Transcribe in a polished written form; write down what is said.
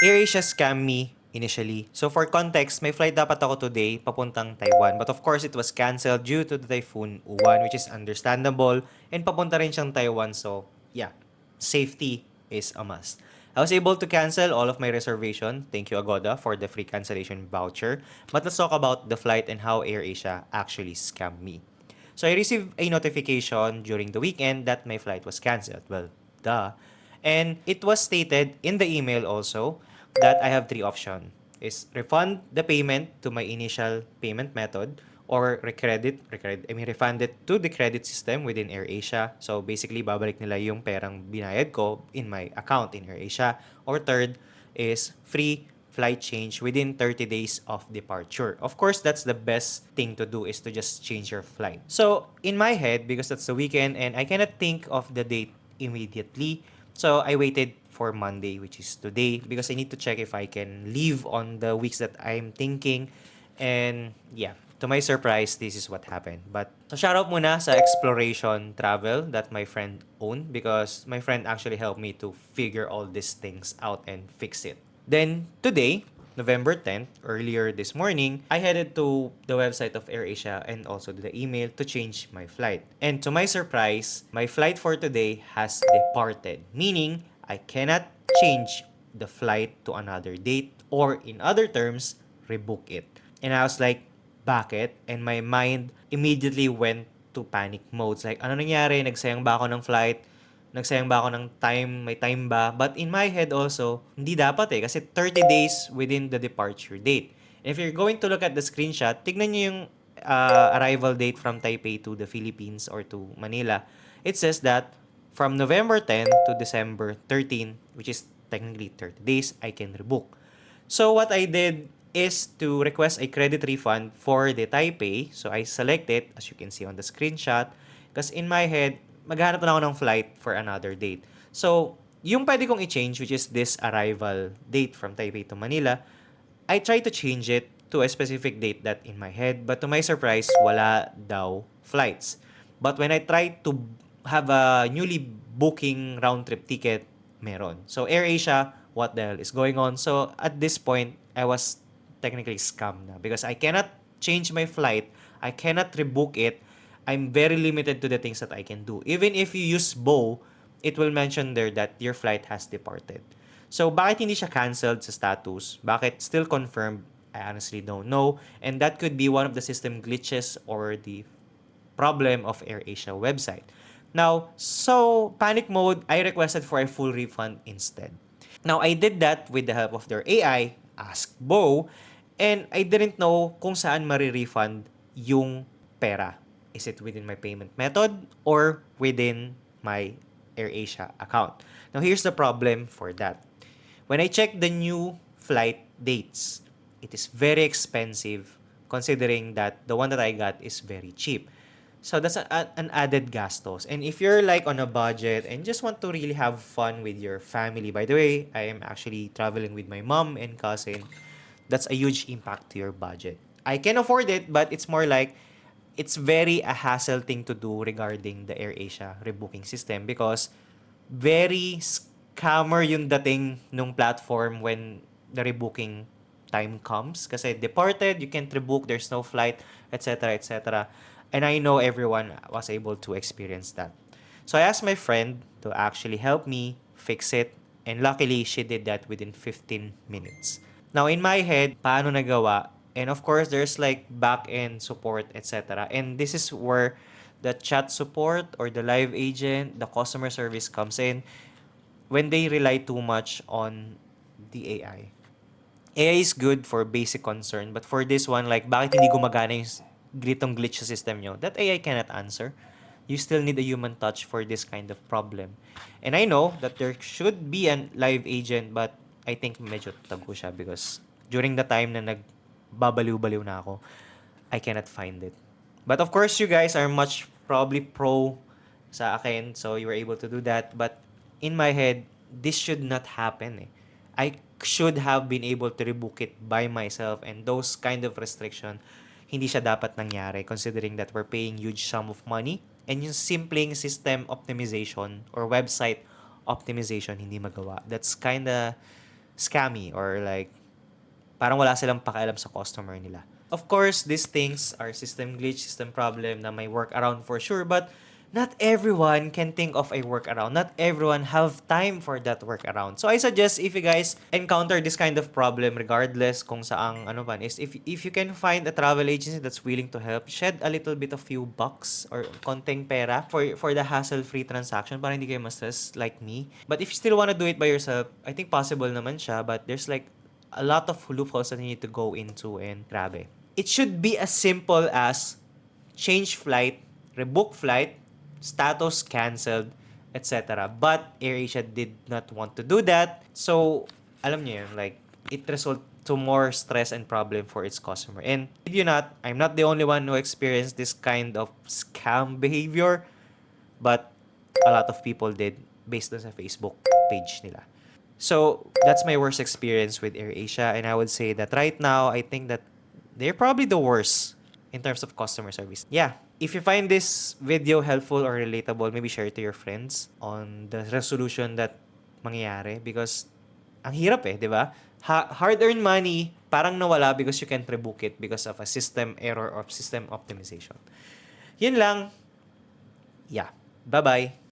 AirAsia scammed me initially. So for context, may flight dapat ako today papuntang Taiwan. But of course, it was canceled due to the Typhoon Uwan, which is understandable. And papunta rin siyang Taiwan. So yeah, safety is a must. I was able to cancel all of my reservation. Thank you, Agoda, for the free cancellation voucher. But let's talk about the flight and how AirAsia actually scammed me. So I received a notification during the weekend that my flight was canceled. Well, duh. And it was stated in the email also that I have three options. Is refund the payment to my initial payment method or refund it to the credit system within AirAsia. So basically, babalik nila yung perang binayad ko in my account in AirAsia. Or third is free flight change within 30 days of departure. Of course, that's the best thing to do is to just change your flight. So, in my head, because that's the weekend and I cannot think of the date immediately, so I waited for Monday, which is today, because I need to check if I can leave on the weeks that I'm thinking. And yeah, to my surprise, this is what happened. But so shout out muna sa exploration travel that my friend owned because my friend actually helped me to figure all these things out and fix it. Then today, November 10th, earlier this morning, I headed to the website of AirAsia and also the email to change my flight. And to my surprise, my flight for today has departed, meaning I cannot change the flight to another date or in other terms, rebook it. And I was like, bakit? And my mind immediately went to panic modes. Like, ano nangyari? Nagsayang ba ako ng flight? Nagsayang ba ako ng time? May time ba? But in my head also, hindi dapat kasi 30 days within the departure date. If you're going to look at the screenshot, tignan nyo yung arrival date from Taipei to the Philippines or to Manila. It says that from November 10 to December 13, which is technically 30 days, I can rebook. So what I did is to request a credit refund for the Taipei. So I select it, as you can see on the screenshot. Because in my head, maghanap na ako ng flight for another date. So, yung pwede kong i-change, which is this arrival date from Taipei to Manila, I try to change it to a specific date that in my head. But to my surprise, wala daw flights. But when I try to have a newly booking round-trip ticket, meron. So, AirAsia, what the hell is going on? So, at this point, I was technically scammed na because I cannot change my flight. I cannot rebook it. I'm very limited to the things that I can do. Even if you use Bow, it will mention there that your flight has departed. So, bakit hindi siya canceled sa status? Bakit still confirmed? I honestly don't know. And that could be one of the system glitches or the problem of AirAsia website. Now, so panic mode, I requested for a full refund instead. Now, I did that with the help of their AI, Ask Bo, and I didn't know kung saan refund yung pera. Is it within my payment method or within my AirAsia account? Now, here's the problem for that. When I check the new flight dates, it is very expensive considering that the one that I got is very cheap. So that's an added gastos. And if you're like on a budget and just want to really have fun with your family, by the way, I am actually traveling with my mom and cousin. That's a huge impact to your budget. I can afford it, but it's more like it's very a hassle thing to do regarding the AirAsia rebooking system because very scammer yung dating nung platform when the rebooking time comes. Kasi departed, you can't rebook, there's no flight, etc., etc. And I know everyone was able to experience that. So I asked my friend to actually help me fix it. And luckily, she did that within 15 minutes. Now, in my head, paano nagawa? And of course, there's like back-end support, etc. And this is where the chat support or the live agent, the customer service comes in when they rely too much on the AI. AI is good for basic concern, but for this one, like, bakit hindi gumagana yung gritong glitch sa system nyo? That AI cannot answer. You still need a human touch for this kind of problem. And I know that there should be a live agent, but I think medyo tago siya because during the time na nagbabaliw-baliw na ako, I cannot find it. But of course, you guys are much probably pro sa akin, so you were able to do that. But in my head, this should not happen. I should have been able to rebook it by myself, and those kind of restriction, hindi siya dapat nangyari considering that we're paying huge sum of money and yung simpleng system optimization or website optimization hindi magawa. That's kinda scammy or like parang wala silang pakialam sa customer nila. Of course, these things are system glitch, system problem na may workaround for sure, but not everyone can think of a workaround. Not everyone have time for that workaround. So I suggest if you guys encounter this kind of problem, regardless kung saang ano ba, is if you can find a travel agency that's willing to help, shed a little bit of few bucks or konting pera for the hassle-free transaction para hindi kayo ma-stress like me. But if you still wanna do it by yourself, I think possible naman siya, but there's like a lot of loopholes that you need to go into and grabe. It should be as simple as change flight, rebook flight, status canceled, etc. But AirAsia did not want to do that. So, alam niyo yun, like, it result to more stress and problem for its customer. And did you not, I'm not the only one who experienced this kind of scam behavior, but a lot of people did based on sa Facebook page nila. So, that's my worst experience with AirAsia, and I would say that right now, I think that they're probably the worst in terms of customer service. Yeah. If you find this video helpful or relatable, maybe share it to your friends on the resolution that mangyayari because ang hirap di ba? Hard-earned money parang nawala because you can't rebook it because of a system error or system optimization. Yun lang. Yeah. Bye-bye.